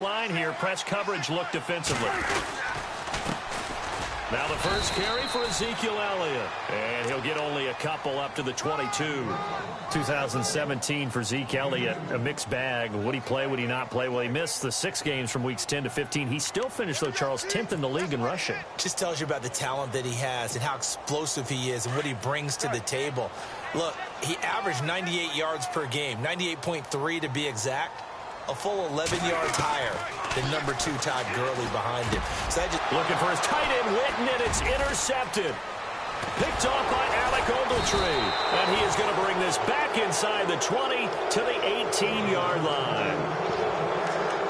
Line here, press coverage look defensively. Now the first carry for Ezekiel Elliott. And he'll get only a couple up to the 22. 2017 for Zeke Elliott, a mixed bag. Would he play, would he not play? Well, he missed the 6 games from weeks 10 to 15. He still finished, though, Charles, 10th in the league in rushing. Just tells you about the talent that he has and how explosive he is and what he brings to the table. Look, he averaged 98 yards per game, 98.3 to be exact. A full 11 yards higher than number 2 Todd Gurley behind him. So I just looking for his tight end, Witten, and it's intercepted. Picked off by Alec Ogletree. And he is going to bring this back inside the 20 to the 18-yard line.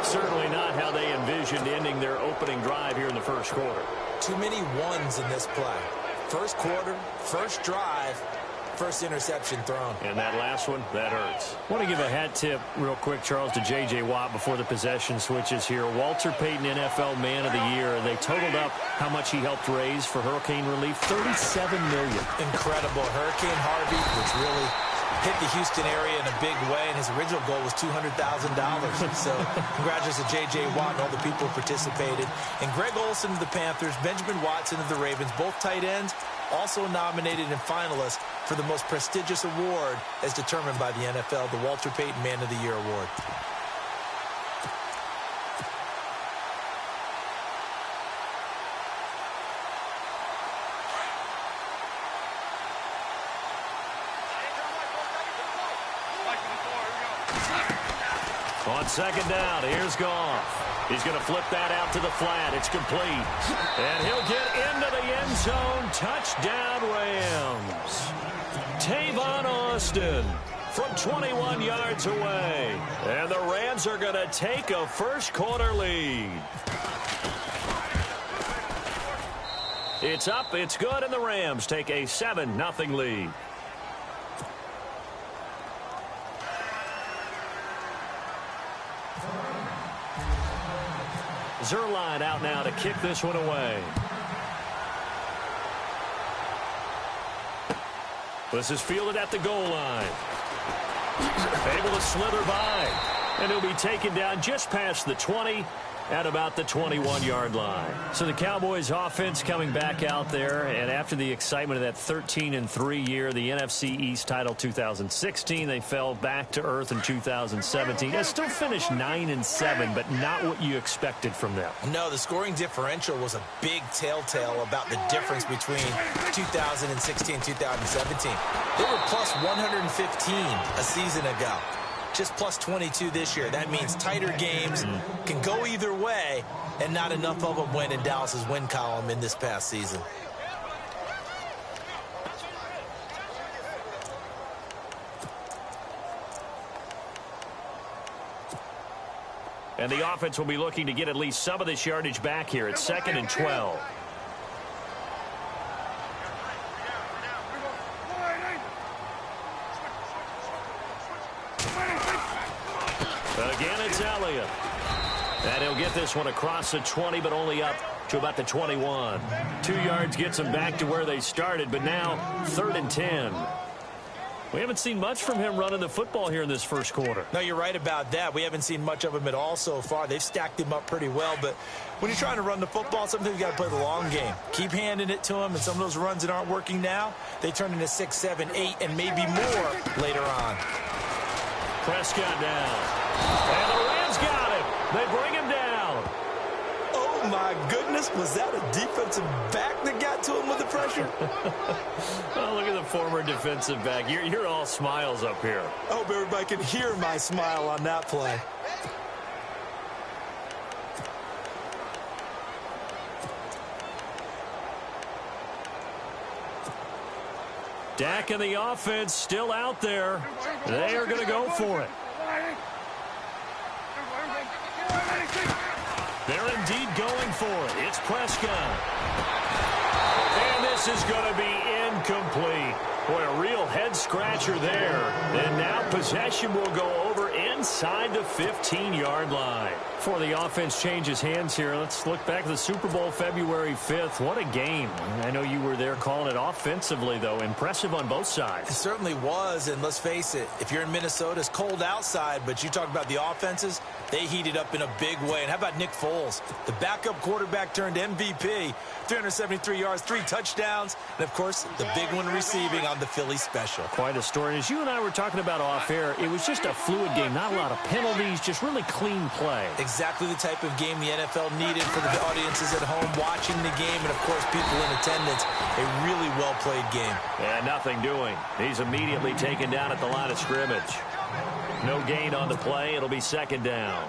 Certainly not how they envisioned ending their opening drive here in the first quarter. Too many ones in this play. First quarter, first drive, first interception thrown. And that last one, that hurts. I want to give a hat tip real quick, Charles, to J.J. Watt before the possession switches here. Walter Payton, NFL Man of the Year. They totaled up how much he helped raise for hurricane relief, $37 million. Incredible. Hurricane Harvey, which really hit the Houston area in a big way, and his original goal was $200,000. So congratulations to J.J. Watt and all the people who participated. And Greg Olsen of the Panthers, Benjamin Watson of the Ravens, both tight ends, also nominated and finalists for the most prestigious award as determined by the NFL, the Walter Payton Man of the Year Award. On second down, here's Goff. He's going to flip that out to the flat. It's complete. And he'll get into the end zone. Touchdown, Rams. Tavon Austin from 21 yards away. And the Rams are going to take a first quarter lead. It's up, it's good, and the Rams take a 7-0 lead. Zerline out now to kick this one away. This is fielded at the goal line. Able to slither by. And he'll be taken down just past the 20 at about the 21-yard line. So the Cowboys offense coming back out there, and after the excitement of that 13-3 year, the NFC East title 2016, they fell back to earth in 2017. They still finished 9-7, but not what you expected from them. No, the scoring differential was a big telltale about the difference between 2016 and 2017. They were plus 115 a season ago. Just plus 22 this year. That means tighter games can go either way, and not enough of them went in Dallas's win column in this past season. And the offense will be looking to get at least some of this yardage back here. It's 2nd and 12. Again, it's Elliott. And he'll get this one across the 20, but only up to about the 21. 2 yards gets them back to where they started, but now 3rd and 10. We haven't seen much from him running the football here in this first quarter. No, you're right about that. We haven't seen much of him at all so far. They've stacked him up pretty well, but when you're trying to run the football, sometimes you got to play the long game. Keep handing it to him, and some of those runs that aren't working now, they turn into 6, 7, 8, and maybe more later on. Prescott down. And the Rams got him. They bring him down. Oh, my goodness. Was that a defensive back that got to him with the pressure? Oh, look at the former defensive back. You're all smiles up here. I hope everybody can hear my smile on that play. Dak and the offense still out there. They are going to go for it. They're indeed going for it. It's Prescott. And this is going to be incomplete. Boy, a real head-scratcher there. And now possession will go over in inside the 15-yard line. Before the offense changes hands here, let's look back at the Super Bowl February 5th. What a game. I know you were there calling it offensively, though. Impressive on both sides. It certainly was, and let's face it, if you're in Minnesota, it's cold outside, but you talk about the offenses, they heated up in a big way. And how about Nick Foles, the backup quarterback turned MVP, 373 yards, 3 touchdowns, and, of course, the big one receiving on the Philly special. Quite a story. As you and I were talking about off air, it was just a fluid game, not a lot of penalties, just really clean play. Exactly the type of game the NFL needed for the audiences at home watching the game and, of course, people in attendance. A really well-played game. And nothing doing. He's immediately taken down at the line of scrimmage. No gain on the play. It'll be second down.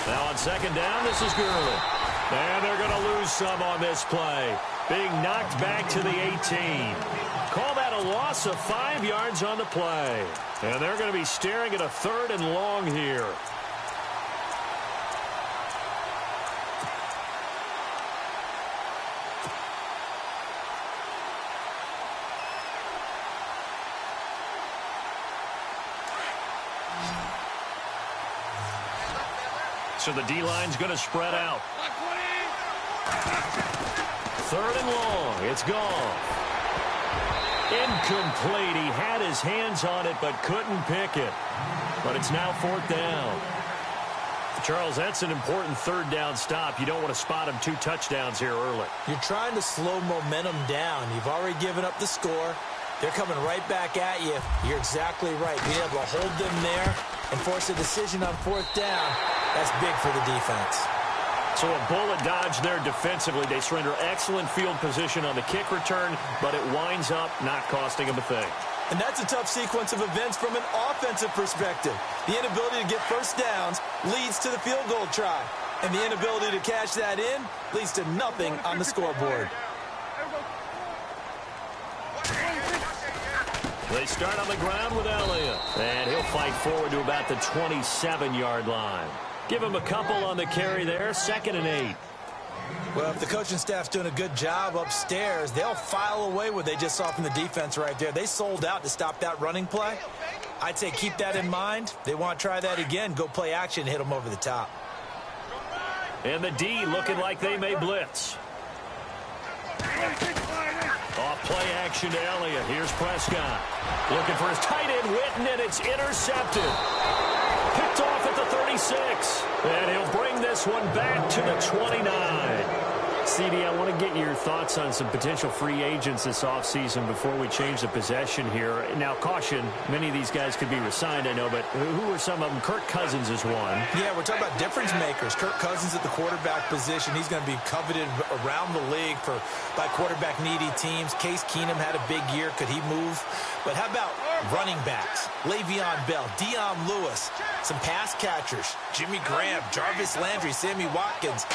Now on second down, this is Gurley. And they're going to lose some on this play. Being knocked back to the 18. Call that a loss of 5 yards on the play. And they're going to be staring at a 3rd and long here. So the D-line's going to spread out. 3rd and long. It's gone. Incomplete. He had his hands on it but couldn't pick it. But it's now 4th down. Charles, that's an important 3rd down stop. You don't want to spot him 2 touchdowns here early. You're trying to slow momentum down. You've already given up the score. They're coming right back at you. You're exactly right. Being able to hold them there and force a decision on 4th down, that's big for the defense. So a bullet dodge there defensively. They surrender excellent field position on the kick return, but it winds up not costing them a thing. And that's a tough sequence of events from an offensive perspective. The inability to get first downs leads to the field goal try. And the inability to cash that in leads to nothing on the scoreboard. They start on the ground with Elliott. And he'll fight forward to about the 27-yard line. Give him a couple on the carry there. 2nd and 8. Well, if the coaching staff's doing a good job upstairs, they'll file away what they just saw from the defense right there. They sold out to stop that running play. I'd say keep that in mind. They want to try that again. Go play action, hit them over the top. And the D looking like they may blitz. Off play action to Elliott. Here's Prescott. Looking for his tight end, Witten, and it's intercepted. Picked off at the 36. And he'll bring this one back to the 29. CD, I want to get your thoughts on some potential free agents this offseason before we change the possession here. Now, caution, many of these guys could be resigned, I know, but who are some of them? Kirk Cousins is one. Yeah, we're talking about difference makers. Kirk Cousins at the quarterback position. He's going to be coveted around the league by quarterback-needy teams. Case Keenum had a big year. Could he move? But how about running backs? Le'Veon Bell, Dion Lewis, some pass catchers, Jimmy Graham, Jarvis Landry, Sammy Watkins.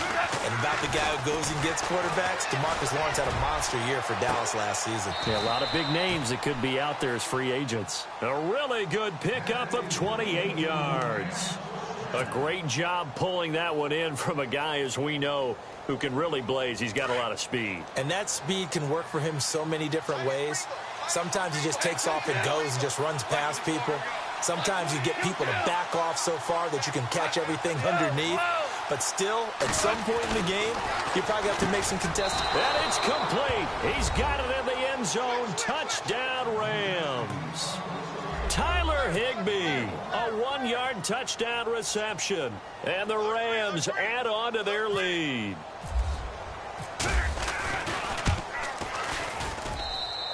And about the guy who goes and gets quarterbacks, DeMarcus Lawrence had a monster year for Dallas last season. Yeah, a lot of big names that could be out there as free agents. A really good pickup of 28 yards. A great job pulling that one in from a guy, as we know, who can really blaze. He's got a lot of speed. And that speed can work for him so many different ways. Sometimes he just takes off and goes and just runs past people. Sometimes you get people to back off so far that you can catch everything underneath. But still, at some point in the game, you probably have to make some contested. And it's complete. He's got it in the end zone. Touchdown, Rams. Tyler Higbee, a 1-yard touchdown reception. And the Rams add on to their lead.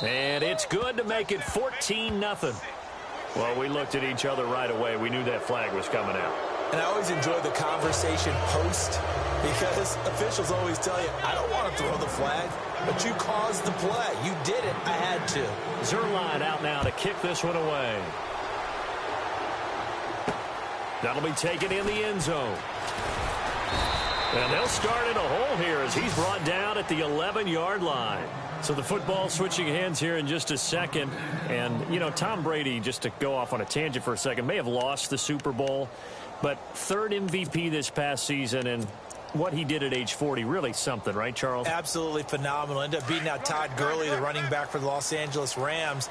And it's good to make it 14-0. Well, we looked at each other right away. We knew that flag was coming out. And I always enjoy the conversation post because officials always tell you, I don't want to throw the flag, but you caused the play. You did it. I had to. Zerline out now to kick this one away. That'll be taken in the end zone. And they'll start in a hole here as he's brought down at the 11-yard line. So the football switching hands here in just a second. And, you know, Tom Brady, just to go off on a tangent for a second, may have lost the Super Bowl, but third MVP this past season, and what he did at age 40, really something, right, Charles? Absolutely phenomenal. Ended up beating out Todd Gurley, the running back for the Los Angeles Rams.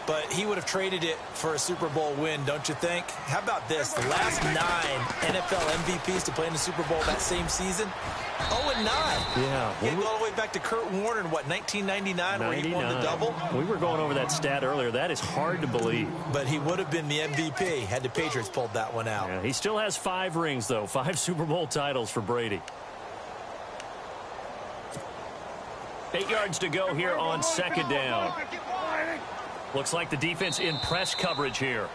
But he would have traded it for a Super Bowl win, don't you think? How about this? The last 9 NFL MVPs to play in the Super Bowl that same season, 0-9. Yeah. You go all the way back to Kurt Warner in, what, 1999, where he won the double? We were going over that stat earlier. That is hard to believe. But he would have been the MVP had the Patriots pulled that one out. Yeah, he still has 5 rings, though. 5 Super Bowl titles for Brady. 8 yards to go here on second down. Looks like the defense in press coverage here.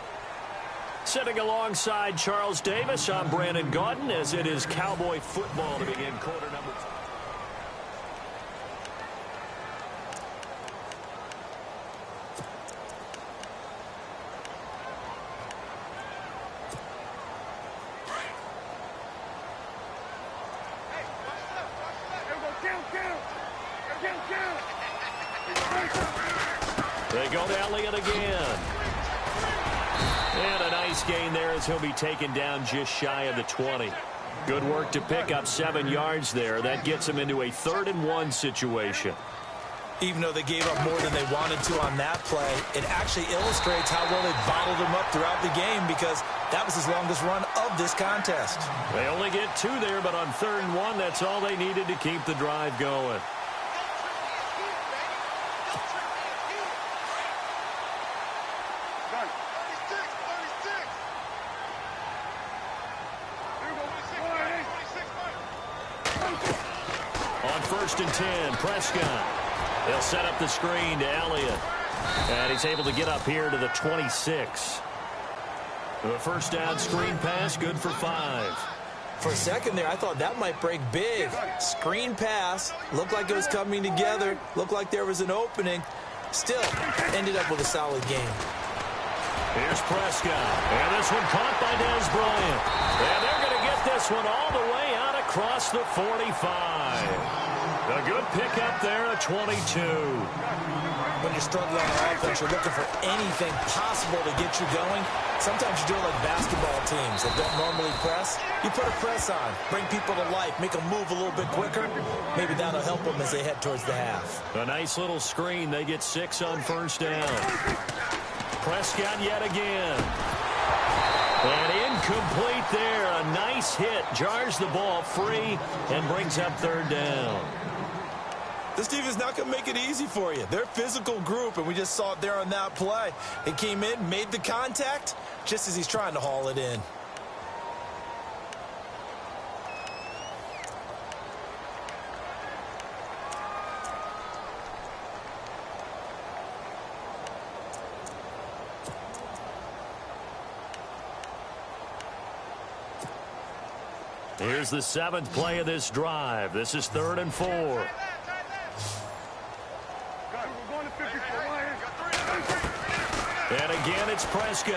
Sitting alongside Charles Davis, I'm Brandon Gaudin, as it is Cowboy football to begin quarter number 2. They go to Elliott again. And a nice gain there as he'll be taken down just shy of the 20. Good work to pick up 7 yards there. That gets him into a 3rd-and-1 situation. Even though they gave up more than they wanted to on that play, it actually illustrates how well they bottled him up throughout the game, because that was his longest run of this contest. They only get 2 there, but on 3rd-and-1, that's all they needed to keep the drive going. On 1st and 10, Prescott. They'll set up the screen to Elliott. And he's able to get up here to the 26. The first down screen pass, good for 5. For a second there, I thought that might break big. Screen pass, looked like it was coming together, looked like there was an opening. Still, ended up with a solid game. Here's Prescott. And this one caught by Dez Bryant. And they're going to get this one all the way out across the 45. A good pickup there at 22. When you're struggling on offense, you're looking for anything possible to get you going. Sometimes you do it like basketball teams that don't normally press. You put a press on, bring people to life, make them move a little bit quicker. Maybe that'll help them as they head towards the half. A nice little screen. They get 6 on 1st down. Prescott yet again. And incomplete there. A nice hit. Jars the ball free and brings up 3rd down. This team is not going to make it easy for you. They're a physical group, and we just saw it there on that play. He came in, made the contact, just as he's trying to haul it in. Here's the 7th play of this drive. This is 3rd and 4. And again, it's Prescott.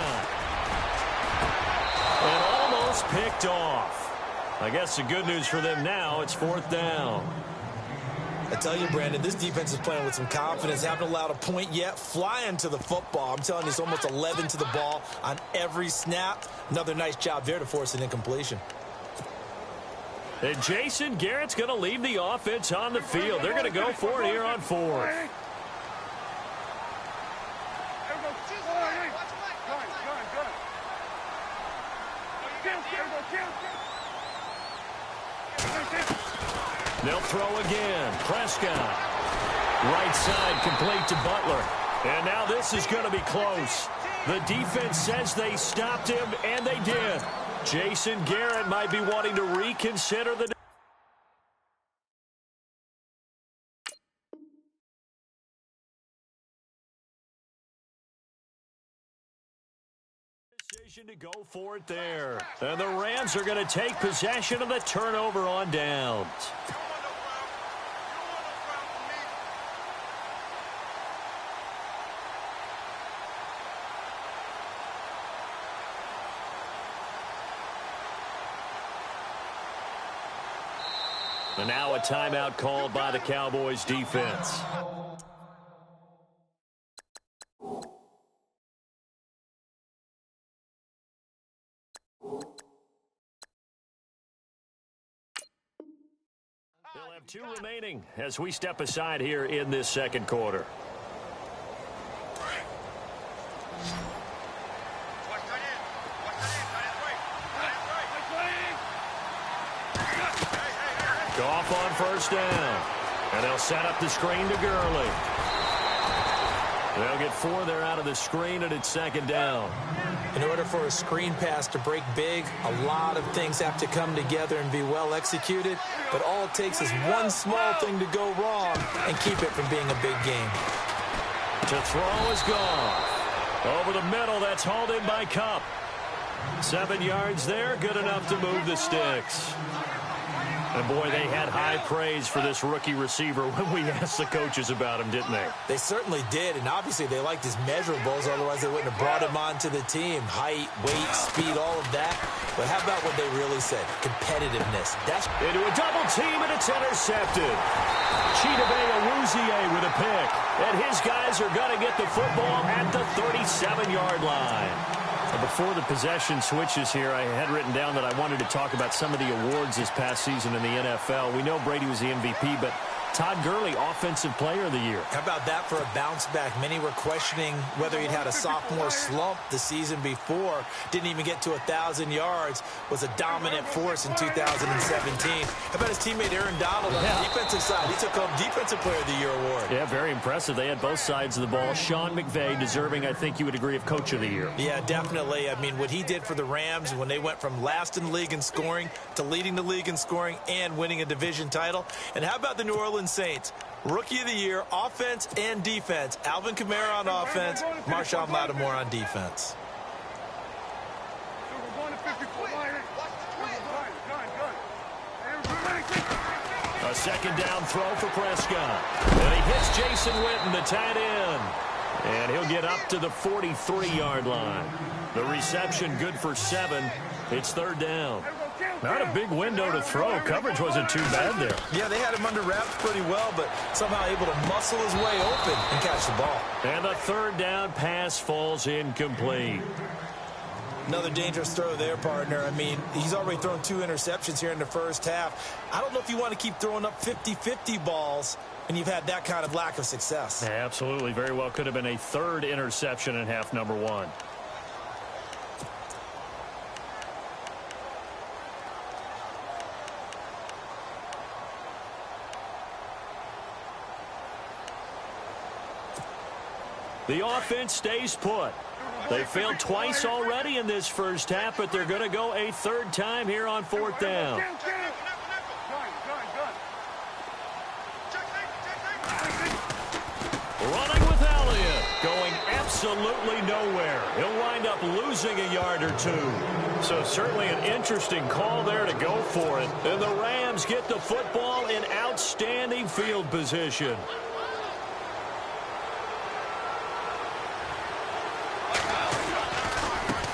And almost picked off. I guess the good news for them now, it's 4th down. I tell you, Brandon, this defense is playing with some confidence. Haven't allowed a point yet. Flying to the football. I'm telling you, it's almost 11 to the ball on every snap. Another nice job there to force an incompletion. And Jason Garrett's going to leave the offense on the field. They're going to go for it here on 4th. They'll throw again. Prescott. Right side complete to Butler. And now this is going to be close. The defense says they stopped him, and they did. Jason Garrett might be wanting to reconsider the decision to go for it there. And the Rams are going to take possession of the turnover on downs. And now a timeout called by the Cowboys defense. They'll have 2 remaining as we step aside here in this second quarter. Goff on first down. And they'll set up the screen to Gurley. They'll get 4 there out of the screen, and it's second down. In order for a screen pass to break big, a lot of things have to come together and be well executed. But all it takes is one small thing to go wrong and keep it from being a big game. To throw is Goff. Over the middle, that's hauled in by Kupp. 7 yards there, good enough to move the sticks. And, boy, they had high praise for this rookie receiver when we asked the coaches about him, didn't they? They certainly did, and obviously they liked his measurables. Otherwise, they wouldn't have brought him onto the team. Height, weight, speed, all of that. But how about what they really said? Competitiveness. That's into a double team, and it's intercepted. Chidobe Awuzie with a pick. And his guys are going to get the football at the 37-yard line. Before the possession switches here, I had written down that I wanted to talk about some of the awards this past season in the NFL. We know Brady was the MVP, but Todd Gurley, Offensive Player of the Year. How about that for a bounce back? Many were questioning whether he'd had a sophomore slump the season before. Didn't even get to 1,000 yards. Was a dominant force in 2017. How about his teammate Aaron Donald on the defensive side? He took home Defensive Player of the Year award. Yeah, very impressive. They had both sides of the ball. Sean McVay deserving, I think you would agree, of Coach of the Year. Yeah, definitely. I mean, what he did for the Rams when they went from last in the league in scoring to leading the league in scoring and winning a division title. And how about the New Orleans Saints? Rookie of the Year, offense and defense. Alvin Kamara on offense, Marshawn Lattimore on defense. A second down throw for Prescott. And he hits Jason Witten, the tight end. And he'll get up to the 43-yard line. The reception good for 7. It's third down. Not a big window to throw. Coverage wasn't too bad there. Yeah, they had him under wraps pretty well, but somehow able to muscle his way open and catch the ball. And the third down pass falls incomplete. Another dangerous throw there, partner. I mean, he's already thrown 2 interceptions here in the first half. I don't know if you want to keep throwing up 50-50 balls when you've had that kind of lack of success. Yeah, absolutely. Very well could have been a third interception in half number 1. The offense stays put. They failed twice already in this first half, but they're going to go a third time here on fourth down. Running with Elliott, going absolutely nowhere. He'll wind up losing a yard or 2. So certainly an interesting call there to go for it. And the Rams get the football in outstanding field position.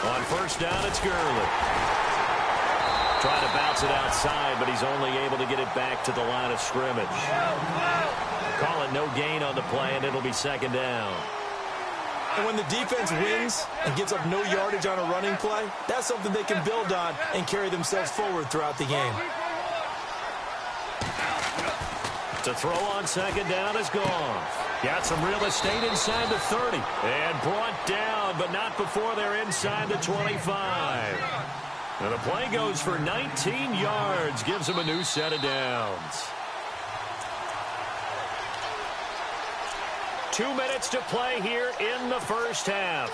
On first down, it's Gurley. Trying to bounce it outside, but he's only able to get it back to the line of scrimmage. Call it no gain on the play, and it'll be second down. And when the defense wins and gives up no yardage on a running play, that's something they can build on and carry themselves forward throughout the game. To throw on second down is gone. Got some real estate inside the 30. And brought down, but not before they're inside the 25. And the play goes for 19 yards. Gives them a new set of downs. 2 minutes to play here in the first half.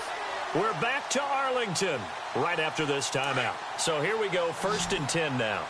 We're back to Arlington right after this timeout. So here we go, 1st and 10 now.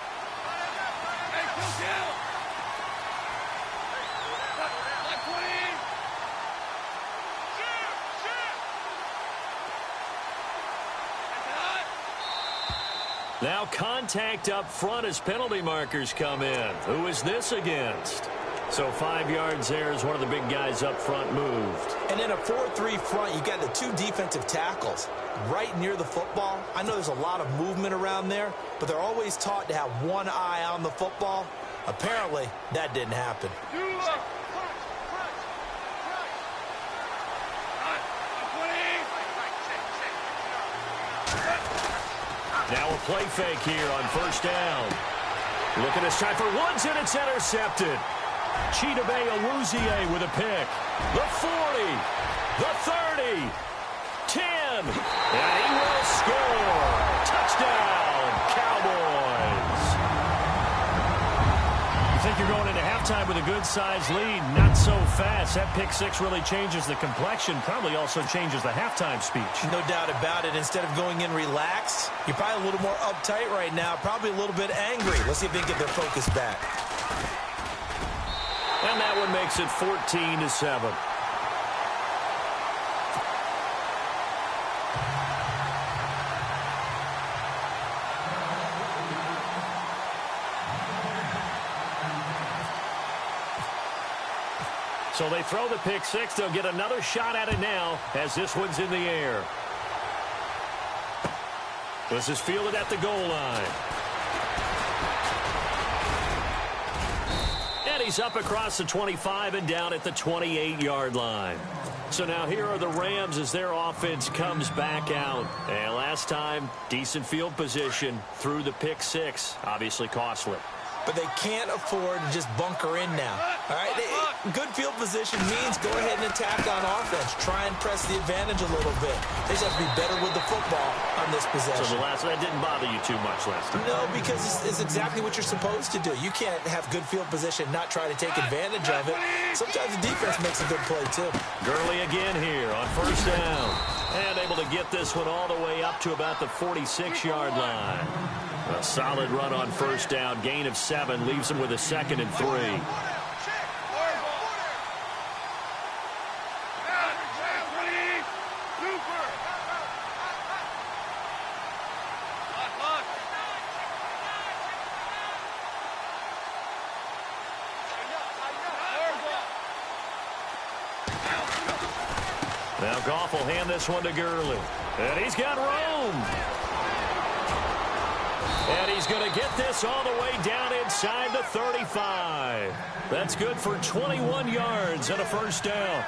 Now contact up front as penalty markers come in. Who is this against? So 5 yards there as one of the big guys up front moved. And in a 4-3 front, you got the 2 defensive tackles right near the football. I know there's a lot of movement around there, but they're always taught to have one eye on the football. Apparently, that didn't happen. Now a play fake here on first down. Looking this time for Woods, and it's intercepted. Chidobe Awuzie with a pick. The 40, the 30, 10, and he will score. Touchdown, Cowboys. You think you're going into halftime with a good-sized lead? Not so fast. That pick six really changes the complexion, probably also changes the halftime speech. No doubt about it. Instead of going in relaxed, you're probably a little more uptight right now, probably a little bit angry. Let's see if they can get their focus back. And that one makes it 14-7. So they throw the pick six. They'll get another shot at it now as this one's in the air. This is fielded at the goal line. And he's up across the 25 and down at the 28-yard line. So now here are the Rams as their offense comes back out. And last time, decent field position through the pick six. Obviously costly. But they can't afford to just bunker in now. All right, good field position means go ahead and attack on offense. Try and press the advantage a little bit. They just have to be better with the football on this possession. So that didn't bother you too much last time? No, because it's exactly what you're supposed to do. You can't have good field position and not try to take advantage of it. Sometimes the defense makes a good play, too. Gurley again here on first down. And able to get this one all the way up to about the 46-yard line. A solid run on first down. Gain of 7 leaves him with a 2nd and 3. Now Goff will hand this one to Gurley. And he's got room. And he's going to get this all the way down inside the 35. That's good for 21 yards and a first down.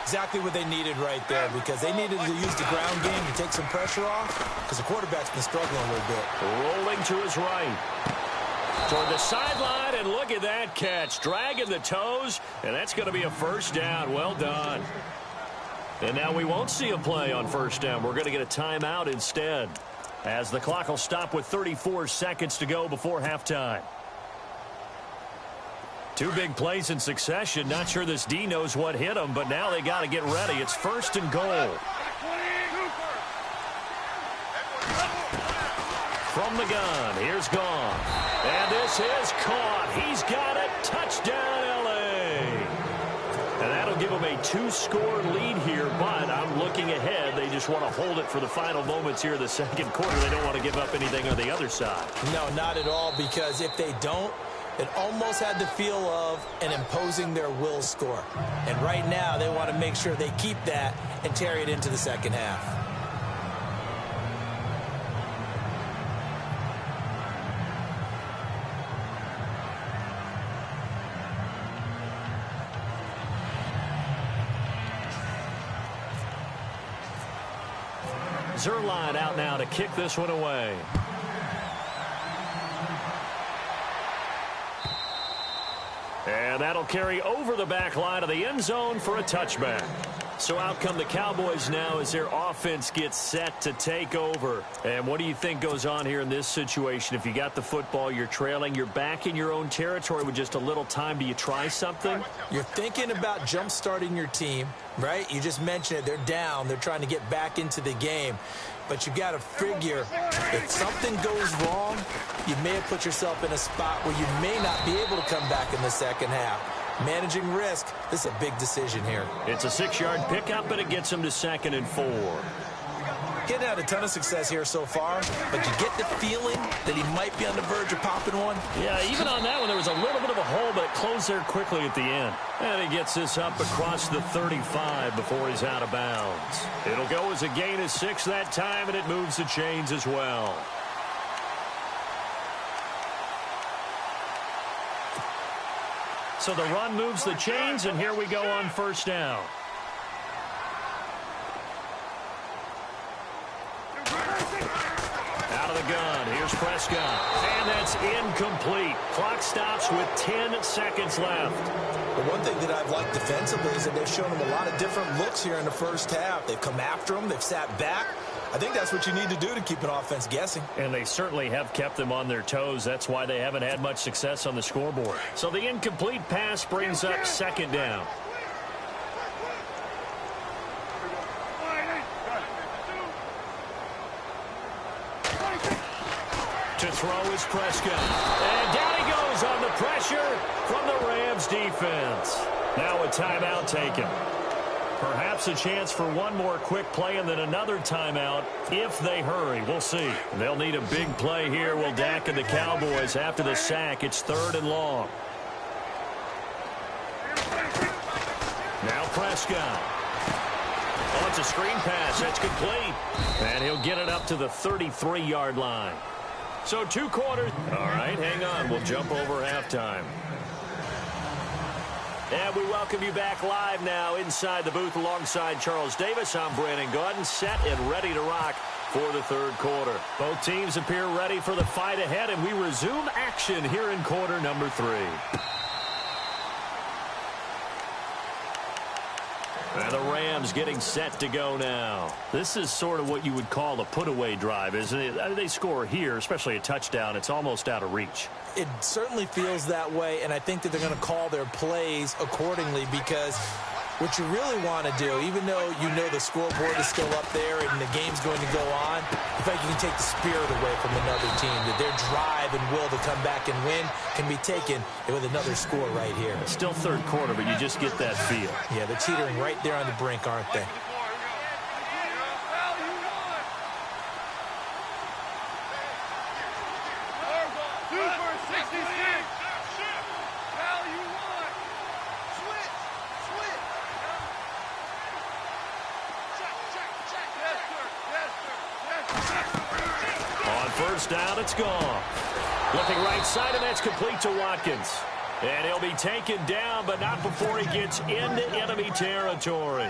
Exactly what they needed right there, because they needed to use the ground game to take some pressure off, because the quarterback's been struggling a little bit. Rolling to his right. Toward the sideline, and look at that catch. Dragging the toes, and that's going to be a first down. Well done. And now we won't see a play on first down. We're going to get a timeout instead, as the clock will stop with 34 seconds to go before halftime. Two big plays in succession. Not sure this D knows what hit him, but now they got to get ready. It's first and goal. From the gun, here's Goff. And this is caught. He's got it. Touchdown, L.A. And that'll give them a 2-score lead here, but I'm looking ahead. They just want to hold it for the final moments here in the second quarter. They don't want to give up anything on the other side. No, not at all, because if they don't, it almost had the feel of an imposing their will score. And right now, they want to make sure they keep that and carry it into the second half. Zerline out now to kick this one away. And that'll carry over the back line of the end zone for a touchback. So out come the Cowboys now as their offense gets set to take over. And what do you think goes on here in this situation? If you got the football, you're trailing, you're back in your own territory with just a little time. Do you try something? You're thinking about jump-starting your team, right? You just mentioned it. They're down. They're trying to get back into the game. But you got to figure, if something goes wrong, you may have put yourself in a spot where you may not be able to come back in the second half. Managing risk, this is a big decision here. It's a 6-yard pickup, and it gets him to 2nd and 4. Getting had a ton of success here so far, but you get the feeling that he might be on the verge of popping one. Yeah, even on that one, there was a little bit of a hole, but it closed there quickly at the end. And he gets this up across the 35 before he's out of bounds. It'll go as a gain of 6 that time, and it moves the chains as well. So the run moves the chains, and here we go on first down. Out of the gun, here's Prescott. And that's incomplete. Clock stops with 10 seconds left. The one thing that I've liked defensively is that they've shown him a lot of different looks here in the first half. They've come after him. They've sat back. I think that's what you need to do to keep an offense guessing. And they certainly have kept them on their toes. That's why they haven't had much success on the scoreboard. So the incomplete pass brings up second down. To throw is Prescott. And down he goes on the pressure from the Rams defense. Now a timeout taken. Perhaps a chance for one more quick play and then another timeout if they hurry. We'll see. They'll need a big play here. Will Dak and the Cowboys after the sack. It's 3rd and long. Now Prescott. Oh, it's a screen pass. That's complete. And he'll get it up to the 33-yard line. So 2 quarters. All right, hang on. We'll jump over halftime. And we welcome you back live now inside the booth alongside Charles Davis. I'm Brandon Gaudin, set and ready to rock for the 3rd quarter. Both teams appear ready for the fight ahead, and we resume action here in quarter number 3. And the Rams getting set to go now. This is sort of what you would call a put-away drive, isn't it? They score here, especially a touchdown. It's almost out of reach. It certainly feels that way, and I think that they're going to call their plays accordingly because what you really want to do, even though you know the scoreboard is still up there and the game's going to go on, I think you can take the spirit away from another team, that their drive and will to come back and win can be taken with another score right here. It's still 3rd quarter, but you just get that feel. Yeah, they're teetering right there on the brink, aren't they? First down, it's gone. Looking right side, and that's complete to Watkins. And he'll be taken down, but not before he gets into enemy territory.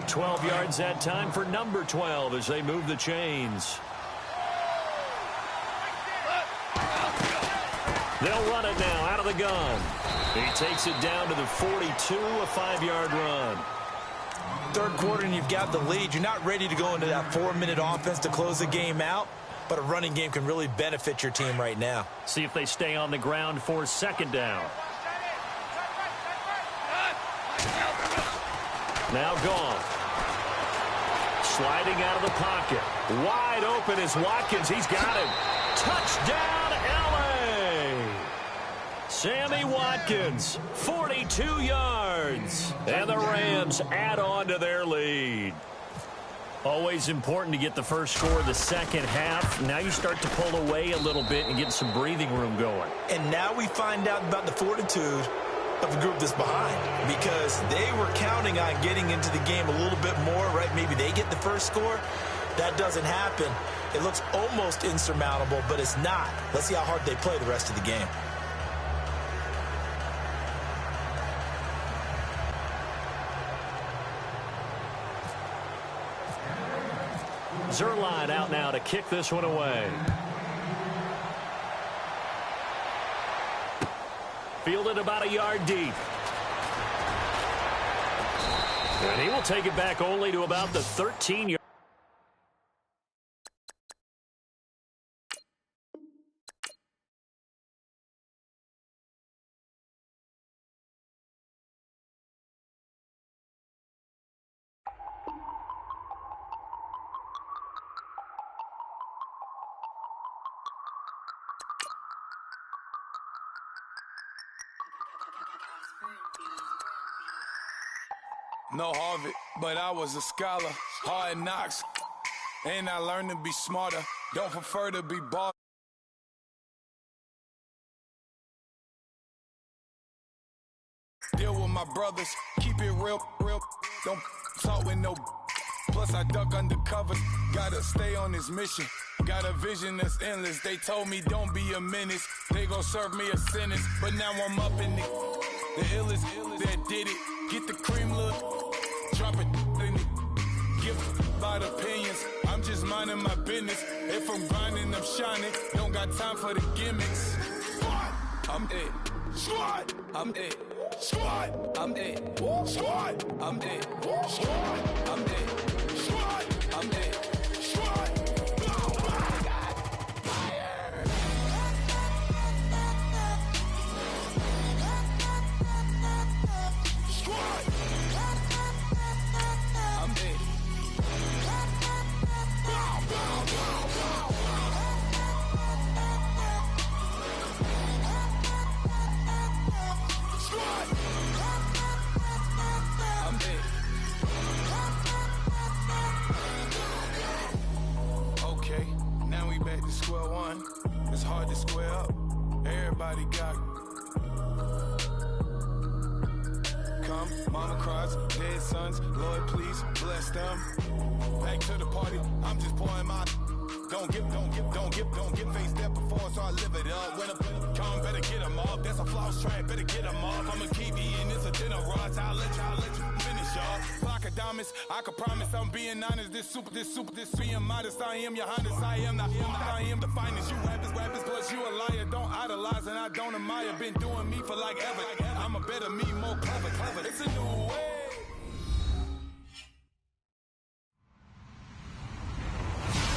12 yards that time for number 12 as they move the chains. They'll run it now out of the gun. He takes it down to the 42, a 5-yard run. 3rd quarter, and you've got the lead. You're not ready to go into that 4-minute offense to close the game out. But a running game can really benefit your team right now. See if they stay on the ground for 2nd down. Now gone. Sliding out of the pocket. Wide open is Watkins. He's got him. Touchdown, L.A. Sammy Watkins, 42 yards. And the Rams add on to their lead. Always important to get the first score of the second half. Now you start to pull away a little bit and get some breathing room going. And now we find out about the fortitude of the group that's behind, because they were counting on getting into the game a little bit more, right? Maybe they get the first score. That doesn't happen. It looks almost insurmountable, but it's not. Let's see how hard they play the rest of the game. Zerline out now to kick this one away. Fielded about a yard deep. And he will take it back only to about the 13-yard. No Harvard, but I was a scholar. Hard knocks, and I learned to be smarter. Don't prefer to be bought. Deal with my brothers, keep it real. Don't talk with no. Plus I duck undercover. Gotta stay on this mission. Got a vision that's endless. They told me don't be a menace. They gon' serve me a sentence, but now I'm up in the. The illest that did it. Get the cream look. Drop it in it. Give about opinions. I'm just minding my business. If I'm grinding, I'm shining. Don't got time for the gimmicks. I'm it. Squad. I'm it. Squad. I'm it. Squad. I'm it. Squad. I'm it. Squad. I'm it. Squad. Oh my God. Fire. Squad. I'm it. Okay, now we back to square one. It's hard to square up. Everybody got come, mama cries, dead sons. Lord, please bless them. Back to the party. I'm just pouring my. Don't get face that before, so I live it up. When I come, better get them up. That's a floss track, better get them up. I'ma keep eating, it's a dinner rush. I'll let you finish up. Flock of diamonds, I can promise I'm being honest. This being modest. I am your highness, I am the finest. You rappers, plus you a liar. Don't idolize and I don't admire. Been doing me for like ever. I'm a better me, more clever. It's a new way.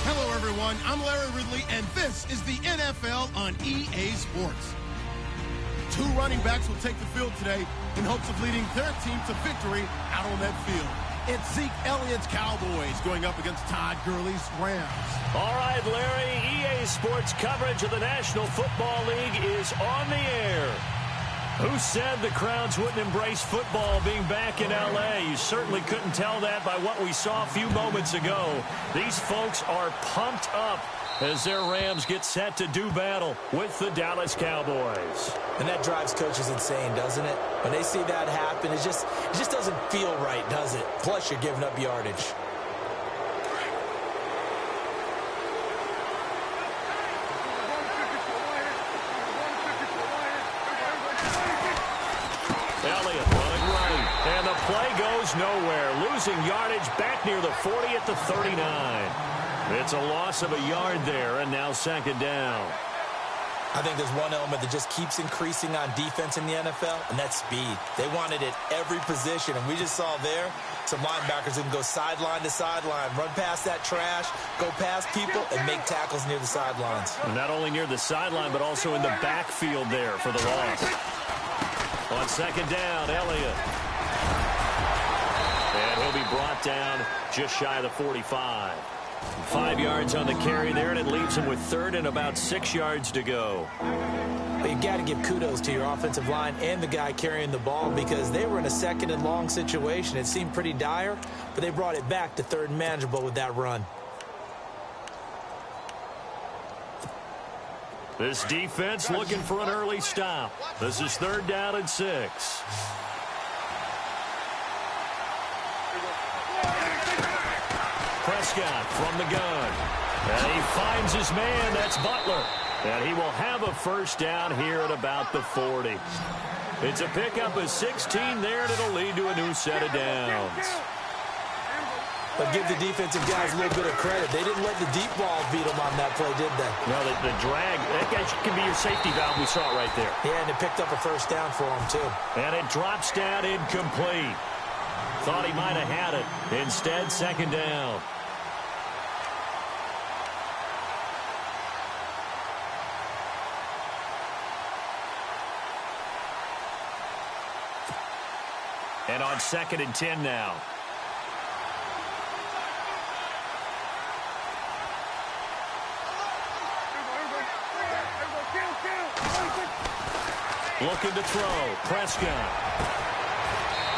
Hello, everyone. I'm Larry Ridley, and this is the NFL on EA Sports. Two running backs will take the field today in hopes of leading their team to victory out on that field. It's Zeke Elliott's Cowboys going up against Todd Gurley's Rams. All right, Larry, EA Sports coverage of the National Football League is on the air. Who said the crowds wouldn't embrace football being back in L.A.? You certainly couldn't tell that by what we saw a few moments ago. These folks are pumped up as their Rams get set to do battle with the Dallas Cowboys. And that drives coaches insane, doesn't it? When they see that happen, it just doesn't feel right, does it? Plus, you're giving up yardage. Elliott running right, and the play goes nowhere. Losing yardage back near the 40 at the 39. It's a loss of a yard there, and now second down. I think there's one element that just keeps increasing on defense in the NFL, and that's speed. They want it at every position, and we just saw there some linebackers who can go sideline to sideline, run past that trash, go past people, and make tackles near the sidelines. And not only near the sideline, but also in the backfield there for the loss. On second down, Elliott. And he'll be brought down just shy of the 45. 5 yards on the carry there, and it leaves him with third and about 6 yards to go. But you've got to give kudos to your offensive line and the guy carrying the ball because they were in a second and long situation. It seemed pretty dire, but they brought it back to third and manageable with that run. This defense looking for an early stop. This is third down and 6. Prescott from the gun. And he finds his man. That's Butler. And he will have a first down here at about the 40. It's a pickup of 16 there, and it'll lead to a new set of downs. But give the defensive guys a little bit of credit. They didn't let the deep ball beat them on that play, did they? No, the drag, that guy can be your safety valve. We saw it right there. Yeah, and it picked up a first down for him, too. And it drops down incomplete. Thought he might have had it. Instead, second down. And on second and 10 now. Looking to throw. Prescott.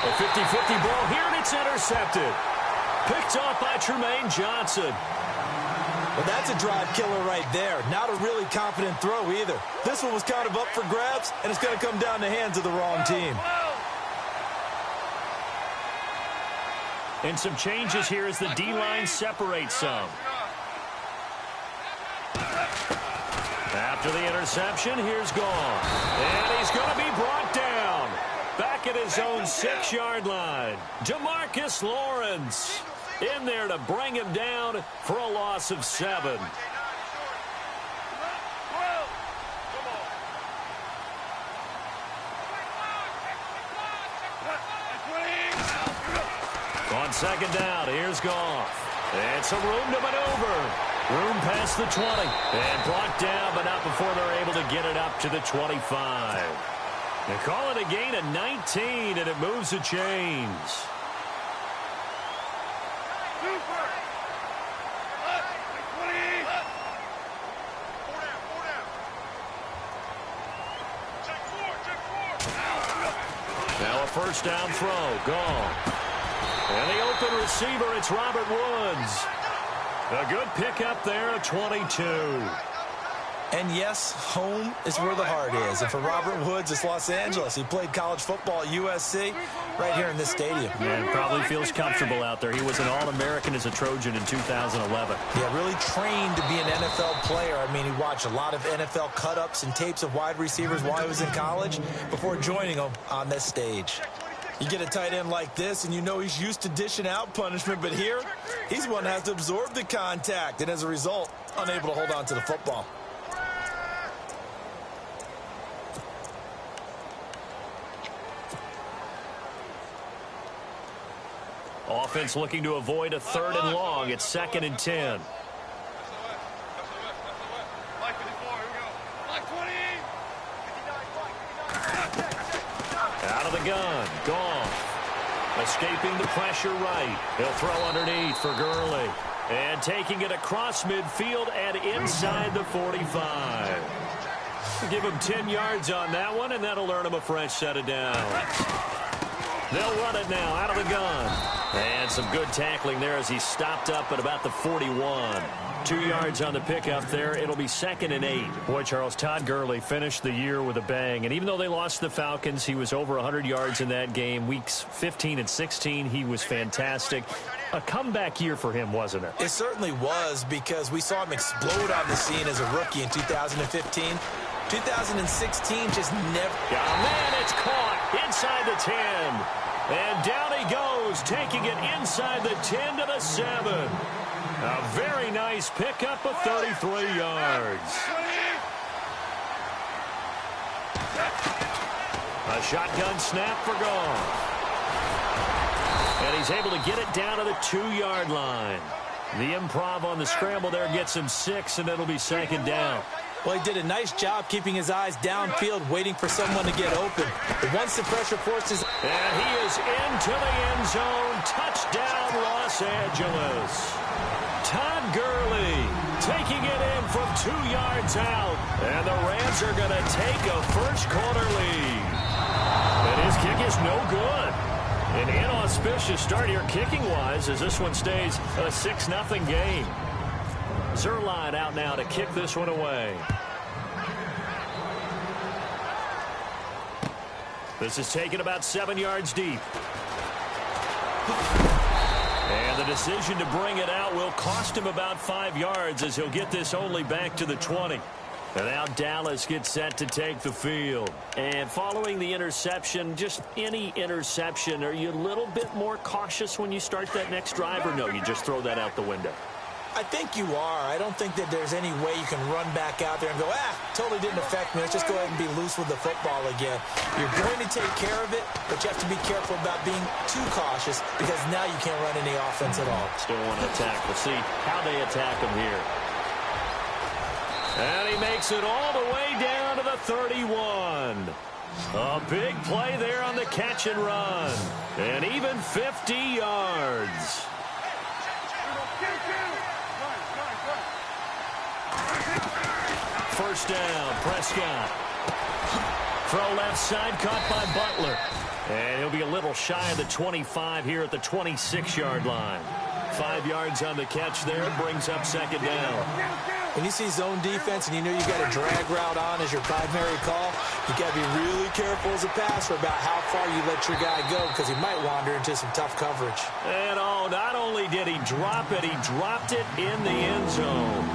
A 50-50 ball here, and it's intercepted. Picked off by Tremaine Johnson. Well, that's a drive killer right there. Not a really confident throw either. This one was kind of up for grabs, and it's going to come down the hands of the wrong team. And some changes here as the D-line separates some. After the interception, here's Gone. And he's going to be brought down. at his own 6-yard line. Demarcus Lawrence in there to bring him down for a loss of 7. On second down, here's Goff. And some room to maneuver. Room past the 20. And brought down, but not before they're able to get it up to the 25. They call it a gain of 19, and it moves the chains. Now a first down throw. Gone. And the open receiver, it's Robert Woods. A good pickup there at 22. And yes, home is where the heart is. And for Robert Woods, it's Los Angeles. He played college football at USC right here in this stadium. And probably feels comfortable out there. He was an All-American as a Trojan in 2011. Yeah, really trained to be an NFL player. I mean, he watched a lot of NFL cut-ups and tapes of wide receivers while he was in college before joining them on this stage. You get a tight end like this, and you know he's used to dishing out punishment, but here, he's one that has to absorb the contact, and as a result, unable to hold on to the football. Offense looking to avoid a 3rd and long. It's 2nd and 10. Out of the gun. Goff. Escaping the pressure right. He'll throw underneath for Gurley. And taking it across midfield and inside the 45. Give him 10 yards on that one, and that'll earn him a fresh set of downs. They'll run it now out of the gun. And some good tackling there as he stopped up at about the 41. 2 yards on the pickup there. It'll be 2nd and 8. Boy, Charles, Todd Gurley finished the year with a bang. And even though they lost the Falcons, he was over 100 yards in that game. Weeks 15 and 16, he was fantastic. A comeback year for him, wasn't it? It certainly was, because we saw him explode on the scene as a rookie in 2015. 2016 just never... Oh, man, it's caught inside the 10. And down he goes, taking it inside the 10 to the 7. A very nice pickup of 33 yards. A shotgun snap for Goff. And he's able to get it down to the 2-yard line. The improv on the scramble there gets him 6, and it'll be 2nd down. Well, he did a nice job keeping his eyes downfield, waiting for someone to get open. But once the pressure forces... And he is into the end zone. Touchdown, Los Angeles. Todd Gurley taking it in from 2 yards out. And the Rams are going to take a first-quarter lead. And his kick is no good. An inauspicious start here kicking-wise as this one stays a 6-0 game. Zerline out now to kick this one away. This is taken about 7 yards deep. And the decision to bring it out will cost him about 5 yards as he'll get this only back to the 20. And now Dallas gets set to take the field. And following the interception, just any interception, are you a little bit more cautious when you start that next drive, or no, you just throw that out the window? I think you are. I don't think that there's any way you can run back out there and go, totally didn't affect me. Let's just go ahead and be loose with the football again. You're going to take care of it, but you have to be careful about being too cautious, because now you can't run any offense at all. Still want to attack. We'll see how they attack him here. And he makes it all the way down to the 31. A big play there on the catch and run. And even 50 yards. First down, Prescott. Throw left side, caught by Butler. And he'll be a little shy of the 25 here at the 26-yard line. 5 yards on the catch there, brings up 2nd down. When you see zone defense and you know you got a drag route on as your primary call, you got to be really careful as a passer about how far you let your guy go, because he might wander into some tough coverage. And not only did he drop it, he dropped it in the end zone.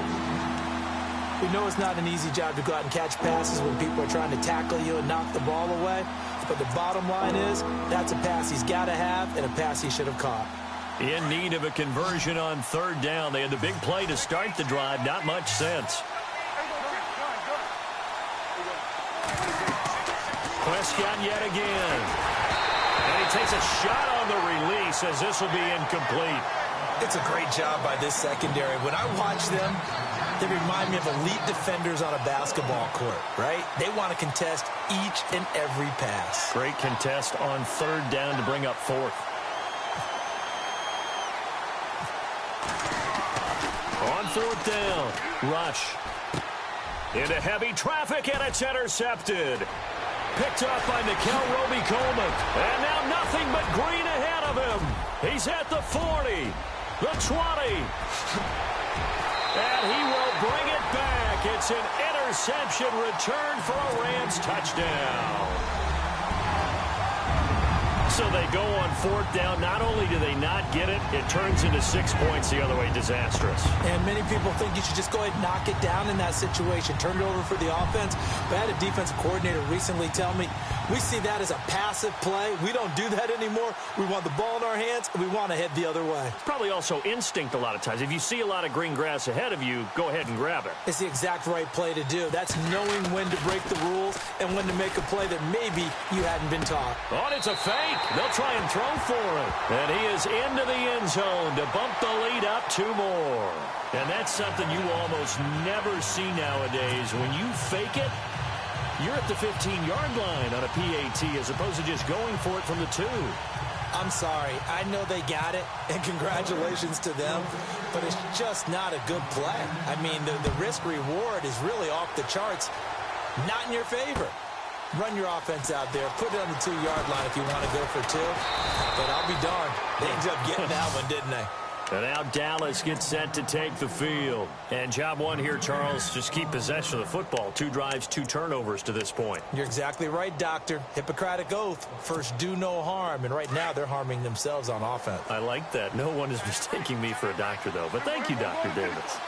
We know it's not an easy job to go out and catch passes when people are trying to tackle you and knock the ball away. But the bottom line is, that's a pass he's got to have and a pass he should have caught. In need of a conversion on third down. They had the big play to start the drive. Not much sense. Prescott yet again. And he takes a shot on the release as this will be incomplete. It's a great job by this secondary. When I watch them, they remind me of elite defenders on a basketball court, right? They want to contest each and every pass. Great contest on third down to bring up fourth. On fourth down, rush. Into heavy traffic, and it's intercepted. Picked up by Nickel Roby-Coleman. And now nothing but green ahead of him. He's at the 40, the 20. And he will bring it back. It's an interception return for a Rams touchdown. So they go on fourth down. Not only do they not get it, it turns into 6 points the other way. Disastrous. And many people think you should just go ahead and knock it down in that situation. Turn it over for the offense. But I had a defensive coordinator recently tell me, we see that as a passive play. We don't do that anymore. We want the ball in our hands, and we want to head the other way. It's probably also instinct a lot of times. If you see a lot of green grass ahead of you, go ahead and grab it. It's the exact right play to do. That's knowing when to break the rules and when to make a play that maybe you hadn't been taught. Oh, it's a fake. They'll try and throw for it. And he is into the end zone to bump the lead up 2 more. And that's something you almost never see nowadays. When you fake it, you're at the 15-yard line on a PAT as opposed to just going for it from the 2. I'm sorry. I know they got it, and congratulations to them, but it's just not a good play. I mean, the risk-reward is really off the charts, not in your favor. Run your offense out there. Put it on the 2-yard line if you want to go for 2. But I'll be darned. They ended up getting that one, didn't they? And now Dallas gets set to take the field. And job one here, Charles, just keep possession of the football. 2 drives, 2 turnovers to this point. You're exactly right, Doctor. Hippocratic oath. First, do no harm. And right now, they're harming themselves on offense. I like that. No one is mistaking me for a doctor, though. But thank you, Dr. Davis.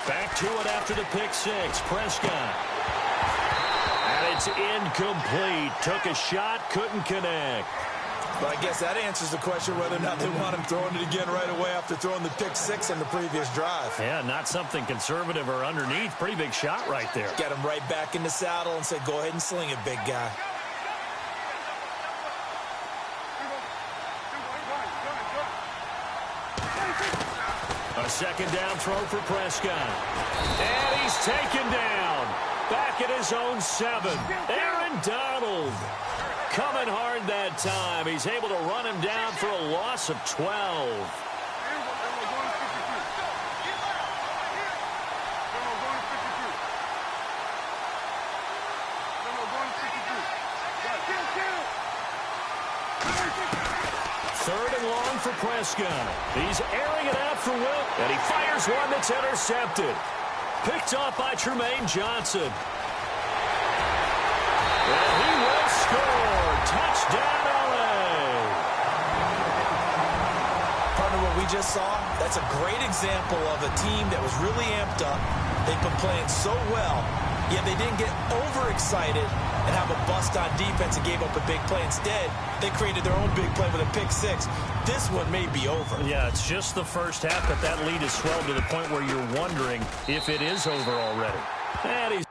Back to it after the pick 6. Prescott. And it's incomplete. Took a shot, couldn't connect. But I guess that answers the question whether or not they want him throwing it again right away after throwing the pick 6 in the previous drive. Yeah, not something conservative or underneath. Pretty big shot right there. Get him right back in the saddle and say, go ahead and sling it, big guy. A second down throw for Prescott. And he's taken down. Back at his own 7. Aaron Donald. Coming hard that time. He's able to run him down for a loss of 12. Third and long for Prescott. He's airing it out for Wilt, and he fires one that's intercepted. Picked off by Tremaine Johnson. And he will score. Touchdown, LA. Partner, what we just saw, that's a great example of a team that was really amped up. They've been playing so well, yet they didn't get overexcited and have a bust on defense and gave up a big play. Instead, they created their own big play with a pick 6. This one may be over. Yeah, it's just the first half, but that lead has swelled to the point where you're wondering if it is over already. And he's